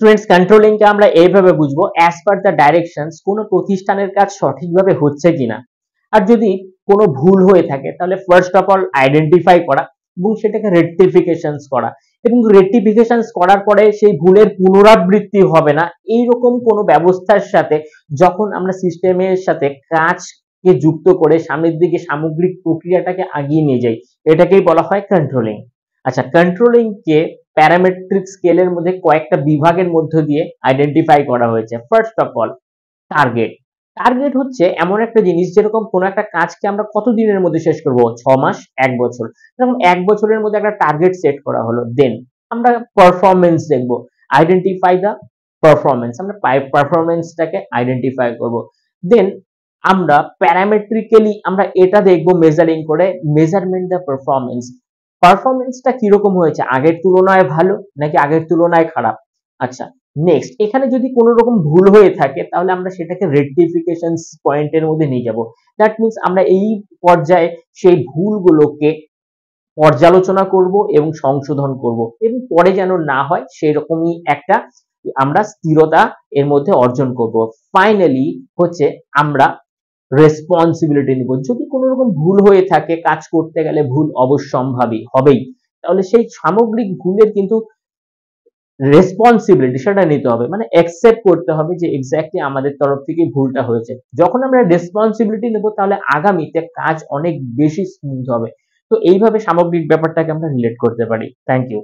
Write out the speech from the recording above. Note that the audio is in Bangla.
স্টুডেন্টস, কন্ট্রোলিং কে আমরা এইভাবে বুঝবো, অ্যাজ পার দ্য ডাইরেকশনস কোনো প্রতিষ্ঠানের কাজ সঠিকভাবে হচ্ছে কিনা, আর যদি কোনো ভুল হয়ে থাকে তাহলে ফার্স্ট অফ অল আইডেন্টিফাই করা এবং সেটাকে রেকটিফিকেশনস করা, এবং রেকটিফিকেশনস করার পরে সেই ভুলের পুনরাবৃত্তি হবে না এইরকম কোনো ব্যবস্থার সাথে যখন আমরা সিস্টেমের সাথে কাজকে যুক্ত করে সামনের দিকে সামগ্রিক প্রক্রিয়াটাকে আগিয়ে নিয়ে যাই, এটাকেই বলা হয় কন্ট্রোলিং। আচ্ছা, কন্ট্রোলিং কে প্যারামেট্রিক স্কেলের মধ্যে কয়েকটা বিভাগের মধ্য দিয়ে আইডেন্টিফাই করা হয়েছে। First of all, target. Target হচ্ছে এমন একটা জিনিস, যেরকম কোনো একটা কাজকে আমরা কত দিনের মধ্যে শেষ করব, 6 মাস, 1 বছর। এরকম 1 বছরের মধ্যে একটা টার্গেট সেট করা হলো। দেন আমরা পারফরম্যান্স দেখব, আইডেন্টিফাই দা পারফরম্যান্স, আমরা পারফরম্যান্সটাকে আইডেন্টিফাই করব। দেন আমরা প্যারামেট্রিক্যালি আমরা এটা দেখব মেজারিং করে, মেজারমেন্ট দা পারফরম্যান্স, পারফরম্যান্সটা কিরকম হয়েছে, আগের তুলনায় ভালো নাকি আগের তুলনায় খারাপ। আচ্ছা, নেক্সট, এখানে যদি কোনো রকম ভুল হয়ে থাকে তাহলে আমরা সেটাকে রেকটিফিকেশন পয়েন্টের মধ্যে নিয়ে যাব। দ্যাট মিন্স আমরা এই পর্যায়ে সেই ভুলগুলোকে পর্যালোচনা করব এবং সংশোধন করব, এবং পরে যেন না হয় সেই রকমই একটা আমরা স্থিরতা এর মধ্যে অর্জন করব। ফাইনালি হচ্ছে আমরা রেসপন্সিবিলিটি নিব। যদি কোনো রকম ভুল হয়ে থাকে, কাজ করতে গেলে ভুল অবশ্যম্ভাবী হবেই, তাহলে সেই সামগ্রিক ভুলের কিন্তু রেসপন্সিবিলিটি সেটা নিতে হবে, মানে অ্যাকসেপ্ট করতে হবে যে এক্স্যাক্টলি আমাদের তরফ থেকে ভুলটা হয়েছে। যখন আমরা রেসপন্সিবিলিটি নেব তাহলে আগামীতে কাজ অনেক বেশি স্মুথ হবে। তো এইভাবে সামগ্রিক ব্যাপারটাকে আমরা রিলেট করতে পারি। Thank you.